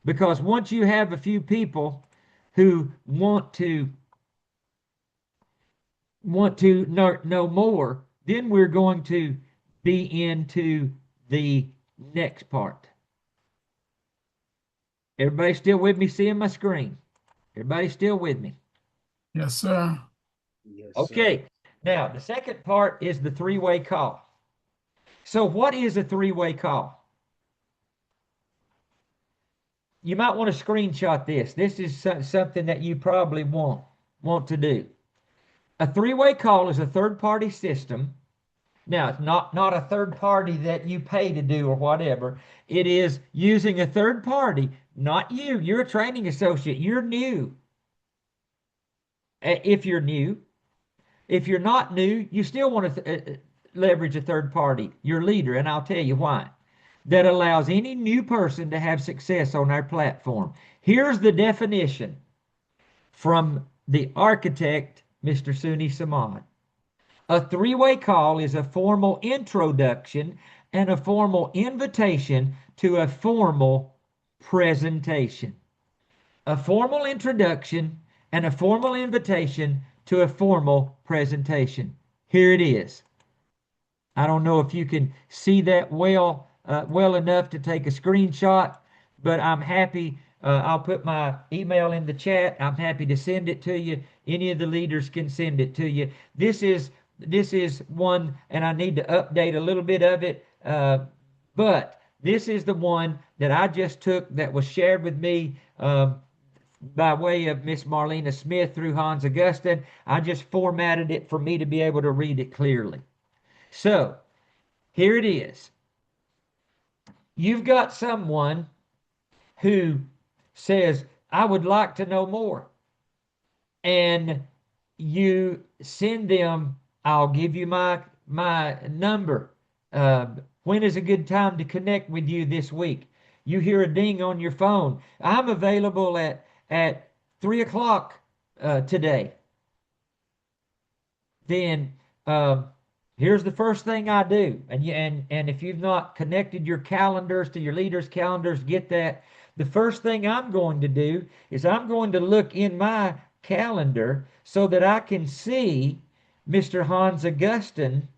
Speaker 1: because once you have a few people who want to know more, then we're going to be into the next part. Everybody still with me seeing my screen? Everybody still with me?
Speaker 4: Yes, sir.
Speaker 3: Yes,
Speaker 1: Okay. Now, the second part is the three-way call. So what is a three-way call? You might want to screenshot this. This is something that you probably want to do. A three-way call is a third-party system. Now, it's not a third party that you pay to do or whatever. It is using a third party, not you. You're a training associate. You're new. If you're new. If you're not new, you still want to leverage a third party, your leader, and I'll tell you why. That allows any new person to have success on our platform. Here's the definition from the architect, Mr. Suni Samad. A three-way call is a formal introduction and a formal invitation to a formal presentation. A formal introduction and a formal invitation to a formal presentation. Here it is. I don't know if you can see that well enough to take a screenshot, but I'm happy. I'll put my email in the chat. I'm happy to send it to you. Any of the leaders can send it to you. This is one, and I need to update a little bit of it, but This is the one that I just took that was shared with me by way of Miss Marlena Smith through Hans Augustine. I just formatted it for me to be able to read it clearly. So here it is. You've got someone who says, I would like to know more. And you send them, I'll give you my number. When is a good time to connect with you this week? You hear a ding on your phone. I'm available at 3 o'clock today. Then here's the first thing I do. And if you've not connected your calendars to your leaders' calendars, get that. The first thing I'm going to do is I'm going to look in my calendar so that I can see Mr. Hans Augustine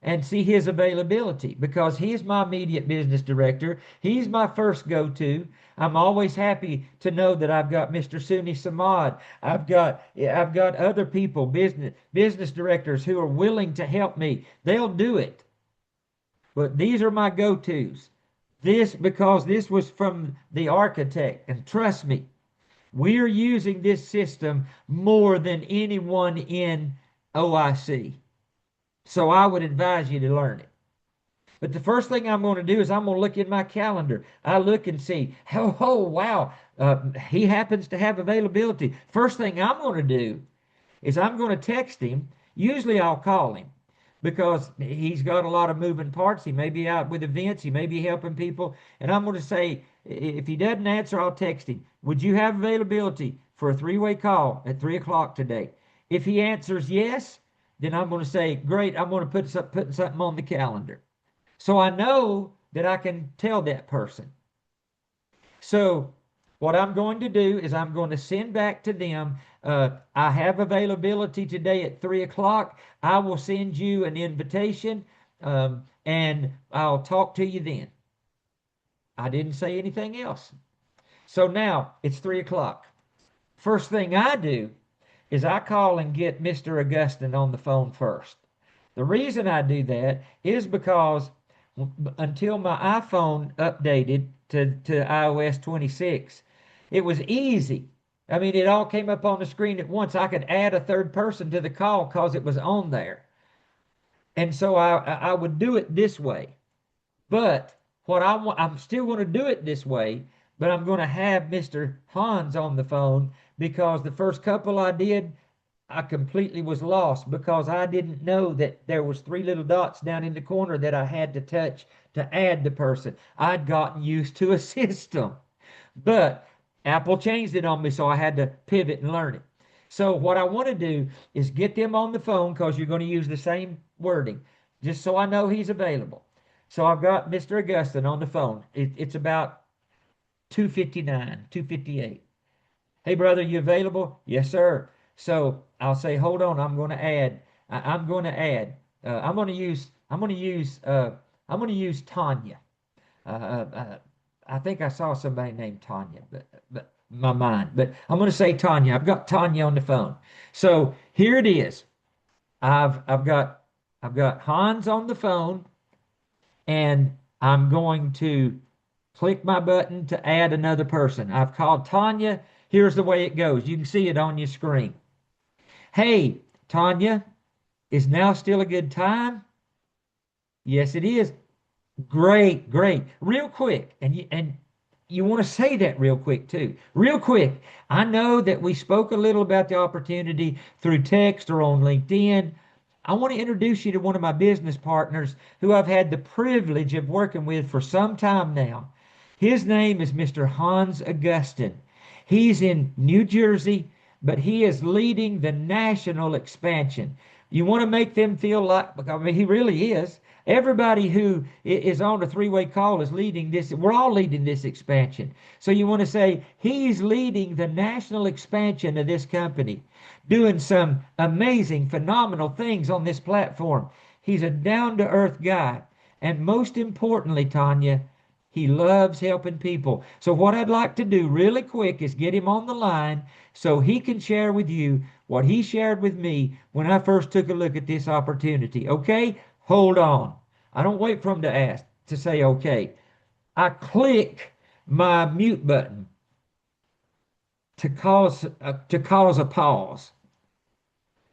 Speaker 1: and see his availability, because he's my immediate business director. He's my first go-to. I'm always happy to know that I've got Mr. Suni Samad. I've got other people, business directors who are willing to help me. They'll do it. But these are my go-tos. Because this was from the architect, and trust me, we're using this system more than anyone in OIC. So I would advise you to learn it. But the first thing I'm going to do is I'm going to look in my calendar. I look and see, oh wow, he happens to have availability. First thing I'm going to do is I'm going to text him. Usually I'll call him because he's got a lot of moving parts. He may be out with events. He may be helping people. And I'm going to say, if he doesn't answer, I'll text him. Would you have availability for a 3-way call at 3 o'clock today? If he answers yes, then I'm going to say, great, I'm going to put something on the calendar. So I know that I can tell that person. So what I'm going to do is I'm going to send back to them, I have availability today at 3 o'clock. I will send you an invitation, and I'll talk to you then. I didn't say anything else. So now it's 3 o'clock. First thing I do is I call and get Mr. Augustine on the phone first. The reason I do that is because until my iPhone updated to iOS 26, it was easy. I mean, it all came up on the screen at once. I could add a third person to the call because it was on there. And so I would do it this way. But I'm still going to do it this way, but I'm going to have Mr. Hans on the phone, because the first couple I did, I completely was lost because I didn't know that there was 3 little dots down in the corner that I had to touch to add the person. I'd gotten used to a system, but Apple changed it on me, so I had to pivot and learn it. So what I want to do is get them on the phone, because you're going to use the same wording, just so I know he's available. So I've got Mr. Augustine on the phone. It's about 2:59, 2:58. Hey, brother, you available? Yes, sir. So I'll say, hold on, I'm going to add. I'm going to use Tanya. I think I saw somebody named Tanya, but my mind. But I'm going to say Tanya. I've got Tanya on the phone. So here it is. I've got Hans on the phone, and I'm going to click my button to add another person. I've called Tanya. Here's the way it goes. You can see it on your screen. Hey, Tanya, is now still a good time? Yes, it is. Great, great. Real quick, and you want to say that real quick too. Real quick. I know that we spoke a little about the opportunity through text or on LinkedIn. I want to introduce you to one of my business partners who I've had the privilege of working with for some time now. His name is Mr. Hans Augustine. He's in New Jersey, but he is leading the national expansion. You want to make them feel like, I mean, he really is. Everybody who is on a 3-way call is leading this. We're all leading this expansion. So you want to say, he's leading the national expansion of this company, doing some amazing, phenomenal things on this platform. He's a down-to-earth guy. And most importantly, Tanya, he loves helping people. So what I'd like to do really quick is get him on the line so he can share with you what he shared with me when I first took a look at this opportunity. Okay? Hold on. I don't wait for him to say okay. I click my mute button to cause a pause.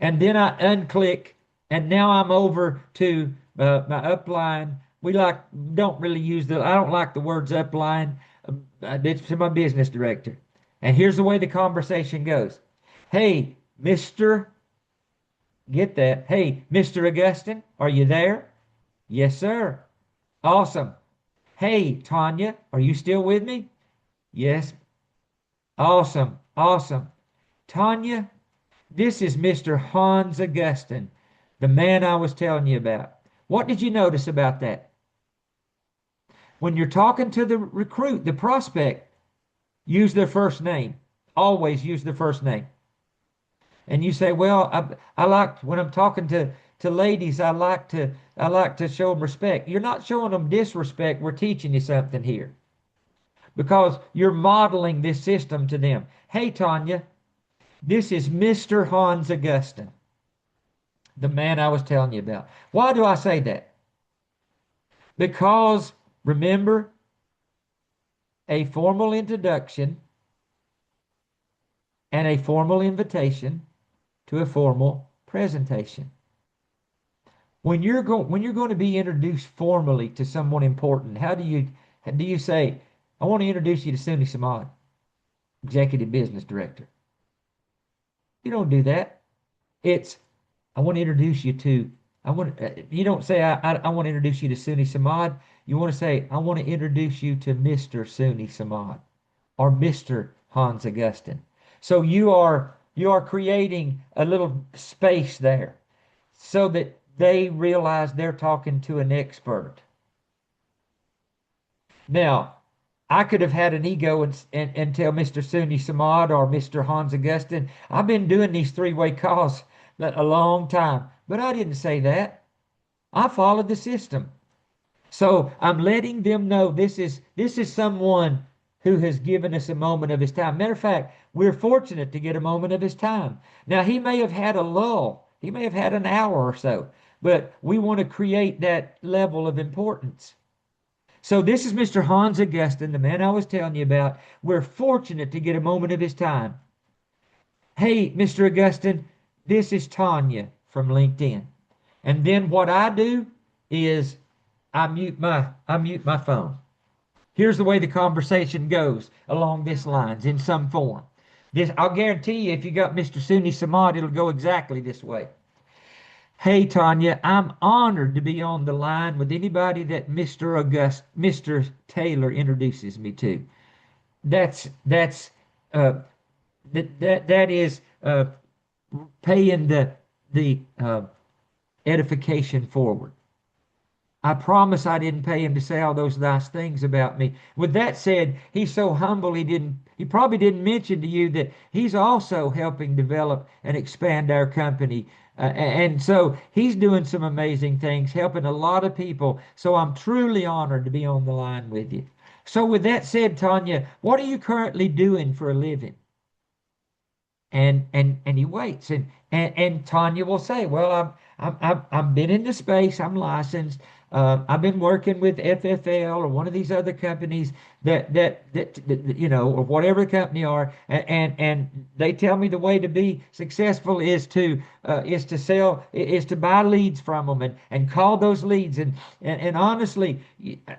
Speaker 1: And then I unclick, and now I'm over to my upline. Don't really use I don't like the words upline. It's to my business director. And here's the way the conversation goes. Hey, Mr. Get that. Hey, Mr. Augustine, are you there? Yes, sir. Awesome. Hey, Tanya, are you still with me? Yes. Awesome. Awesome. Tanya, this is Mr. Hans Augustine, the man I was telling you about. What did you notice about that? When you're talking to the recruit, the prospect, use their first name. Always use their first name. And you say, well, I like when I'm talking to ladies, I like to show them respect. You're not showing them disrespect. We're teaching you something here because you're modeling this system to them. Hey, Tanya, this is Mr. Hans Augustine, the man I was telling you about. Why do I say that? Because remember, a formal introduction and a formal invitation to a formal presentation. When you're going to be introduced formally to someone important, how do you say, I want to introduce you to Suni Samad, Executive Business Director? You don't do that. It's, I want to introduce you to, you don't say, I want to introduce you to Suni Samad. You want to say, I want to introduce you to Mr. Suni Samad or Mr. Hans Augustine. So you are creating a little space there so that they realize they're talking to an expert. Now, I could have had an ego and tell Mr. Suni Samad or Mr. Hans Augustine, I've been doing these three-way calls a long time, but I didn't say that. I followed the system. So I'm letting them know this is someone who has given us a moment of his time. Matter of fact, we're fortunate to get a moment of his time. Now, he may have had a lull. He may have had an hour or so, but we want to create that level of importance. So this is Mr. Hans Augustine, the man I was telling you about. We're fortunate to get a moment of his time. Hey, Mr. Augustine, this is Tanya from LinkedIn. And then what I do is I mute my phone. Here's the way the conversation goes along this lines in some form. I'll guarantee you, if you got Mr. Suni Samad, it'll go exactly this way. Hey, Tanya, I'm honored to be on the line with anybody that Mr. Taylor introduces me to. That is paying the edification forward. I promise I didn't pay him to say all those nice things about me. With that said, he's so humble he probably didn't mention to you that he's also helping develop and expand our company. And so he's doing some amazing things, helping a lot of people. So I'm truly honored to be on the line with you. So with that said, Tanya, what are you currently doing for a living? And he waits, and Tanya will say, well, I've been in the space, I'm licensed. I've been working with FFL or one of these other companies that or whatever company are, and they tell me the way to be successful is to buy leads from them and call those leads, and honestly,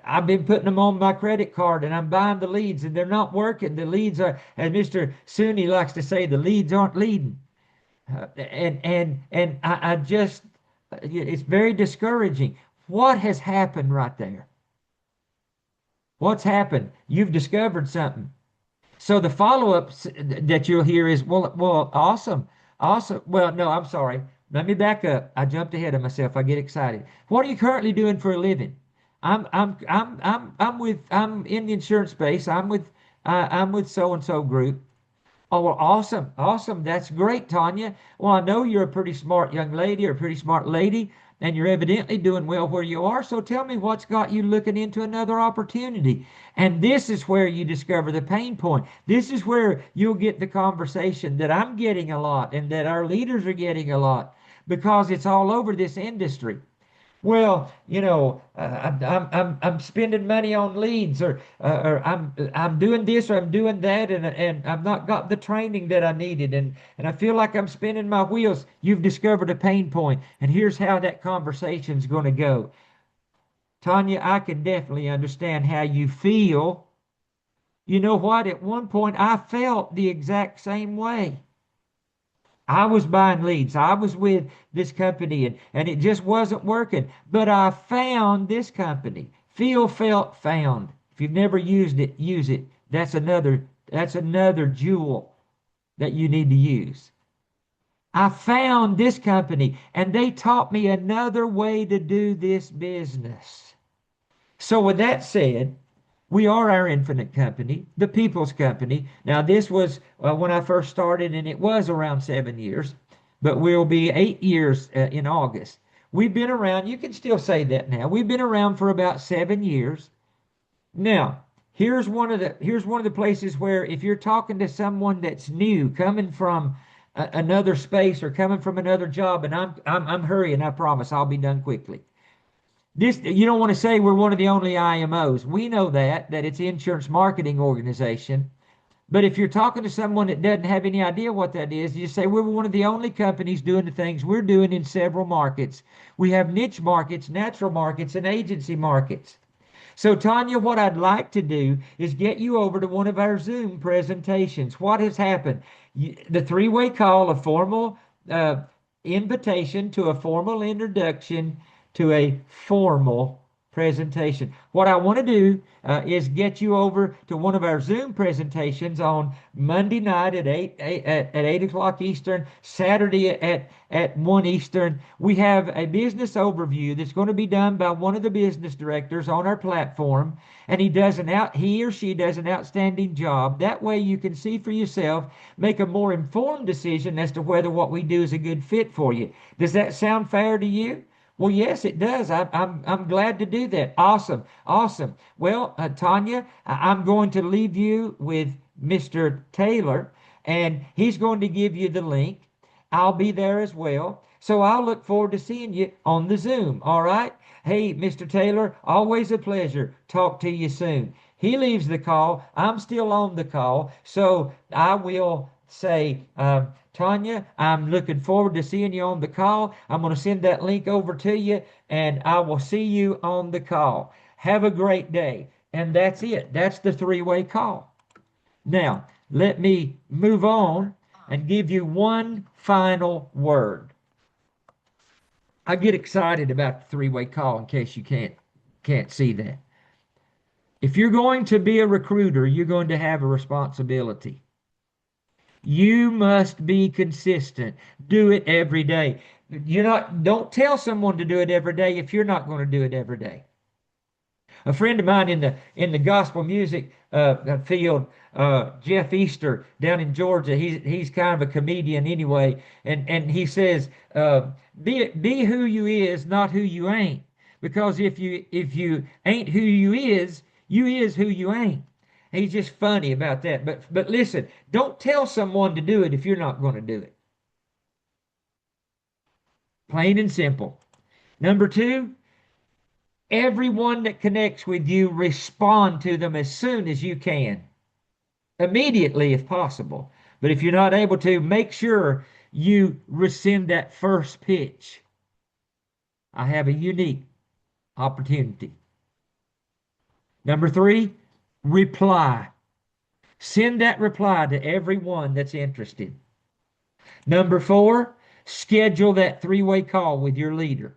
Speaker 1: I've been putting them on my credit card and I'm buying the leads and they're not working. The leads are, as Mr. Suni likes to say, the leads aren't leading, and I just, it's very discouraging. What has happened right there? What's happened? You've discovered something. So the follow-up that you'll hear is, well, awesome. Well, no, I'm sorry. Let me back up. I jumped ahead of myself. I get excited. What are you currently doing for a living? I'm in the insurance space. I'm with so-and-so group. Oh, well, awesome. Awesome. That's great, Tanya. Well, I know you're a pretty smart young lady or a pretty smart lady, and you're evidently doing well where you are. So tell me what's got you looking into another opportunity. And this is where you discover the pain point. This is where you'll get the conversation that I'm getting a lot and that our leaders are getting a lot, because it's all over this industry. Well, I'm spending money on leads, or I'm doing this, or I'm doing that, and I've not got the training that I needed, and I feel like I'm spinning my wheels. You've discovered a pain point, and here's how that conversation's going to go. Tanya, I can definitely understand how you feel. You know what? At one point, I felt the exact same way. I was buying leads. I was with this company and it just wasn't working. But I found this company. Feel, felt, found. If you've never used it, use it. That's another jewel that you need to use. I found this company and they taught me another way to do this business. So with that said, we are our infinite company, the people's company. Now, this was when I first started, and it was around 7 years, but we'll be 8 years in August. We've been around, you can still say that now. We've been around for about 7 years. Now, here's one of the places where if you're talking to someone that's new, coming from another space or coming from another job, and I'm hurrying, I promise I'll be done quickly. This, you don't want to say we're one of the only IMOs. We know that it's insurance marketing organization. But if you're talking to someone that doesn't have any idea what that is, you say we're one of the only companies doing the things we're doing in several markets. We have niche markets, natural markets, and agency markets. So, Tanya, what I'd like to do is get you over to one of our Zoom presentations. What has happened? The three-way call, a formal invitation to a formal introduction to a formal presentation. What I want to do is get you over to one of our Zoom presentations on Monday night at 8 o'clock Eastern, Saturday at 1 Eastern. We have a business overview that's going to be done by one of the business directors on our platform, and he or she does an outstanding job. That way you can see for yourself, make a more informed decision as to whether what we do is a good fit for you. Does that sound fair to you? Well, yes, it does. I'm glad to do that. Awesome, awesome. Well, Tanya, I'm going to leave you with Mr. Taylor, and he's going to give you the link. I'll be there as well. So I'll look forward to seeing you on the Zoom. All right. Hey, Mr. Taylor, always a pleasure. Talk to you soon. He leaves the call. I'm still on the call. So I will say, Tanya, I'm looking forward to seeing you on the call. I'm going to send that link over to you, and I will see you on the call. Have a great day. And that's it. That's the three-way call. Now, let me move on and give you one final word. I get excited about the three-way call in case you can't see that. If you're going to be a recruiter, you're going to have a responsibility. You must be consistent. Do it every day. Don't tell someone to do it every day if you're not going to do it every day. A friend of mine in the gospel music field, Jeff Easter down in Georgia, he's kind of a comedian anyway, and he says, be who you is, not who you ain't. Because if you ain't who you is who you ain't. He's just funny about that. But listen, don't tell someone to do it if you're not going to do it. Plain and simple. Number two, everyone that connects with you, respond to them as soon as you can. Immediately if possible. But if you're not able to, make sure you rescind that first pitch. I have a unique opportunity. Number three, reply. Send that reply to everyone that's interested. Number four, schedule that three-way call with your leader.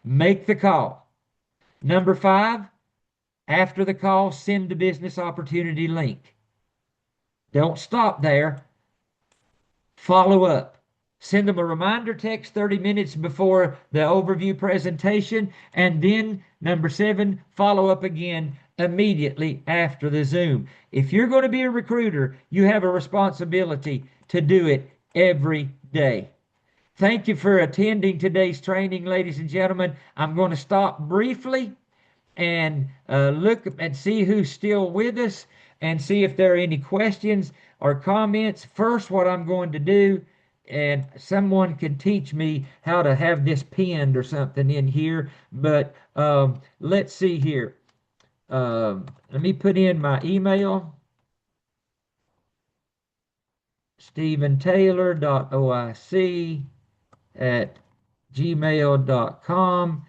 Speaker 1: Make the call. Number five, after the call, send the business opportunity link. Don't stop there. Follow up. Send them a reminder text 30 minutes before the overview presentation. And then, number seven, follow up again immediately after the Zoom. If you're going to be a recruiter, you have a responsibility to do it every day. Thank you for attending today's training, ladies and gentlemen. I'm going to stop briefly and look and see who's still with us and see if there are any questions or comments. First, what I'm going to do and someone can teach me how to have this pinned or something in here. But let's see here. Let me put in my email, steventaylor.oic@gmail.com,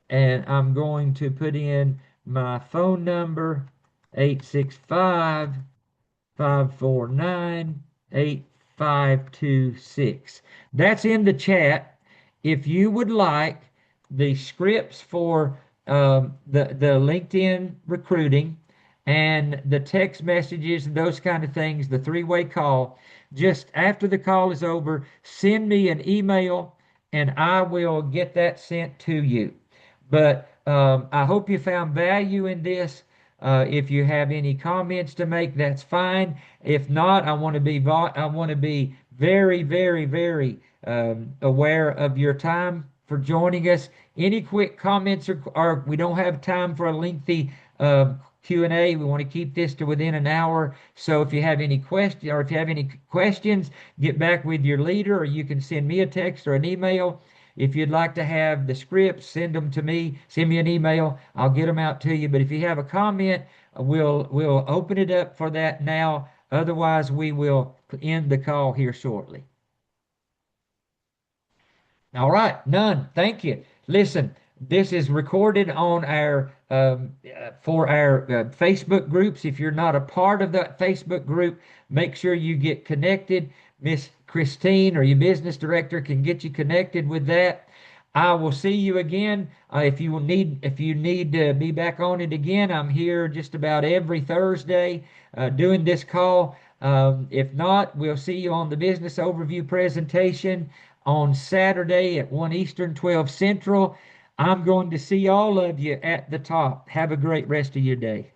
Speaker 1: and I'm going to put in my phone number, 865 549-8526. That's in the chat. If you would like the scripts for the LinkedIn recruiting and the text messages and those kind of things, the three-way call, just after the call is over, send me an email and I will get that sent to you. But I hope you found value in this. If you have any comments to make, that's fine. If not, I want to be very, very, very aware of your time for joining us. Any quick comments, or we don't have time for a lengthy Q&A. We want to keep this to within an hour. So if you have any questions, get back with your leader, or you can send me a text or an email. If you'd like to have the scripts, send them to me. Send me an email. I'll get them out to you. But if you have a comment, we'll open it up for that now. Otherwise, we will end the call here shortly. All right, none. Thank you. Listen, this is recorded on our for our Facebook groups. If you're not a part of that Facebook group, make sure you get connected. Miss Christine or your business director can get you connected with that. I will see you again. If you need to be back on it again, I'm here just about every Thursday doing this call. If not, we'll see you on the business overview presentation on Saturday at 1 Eastern, 12 Central. I'm going to see all of you at the top. Have a great rest of your day.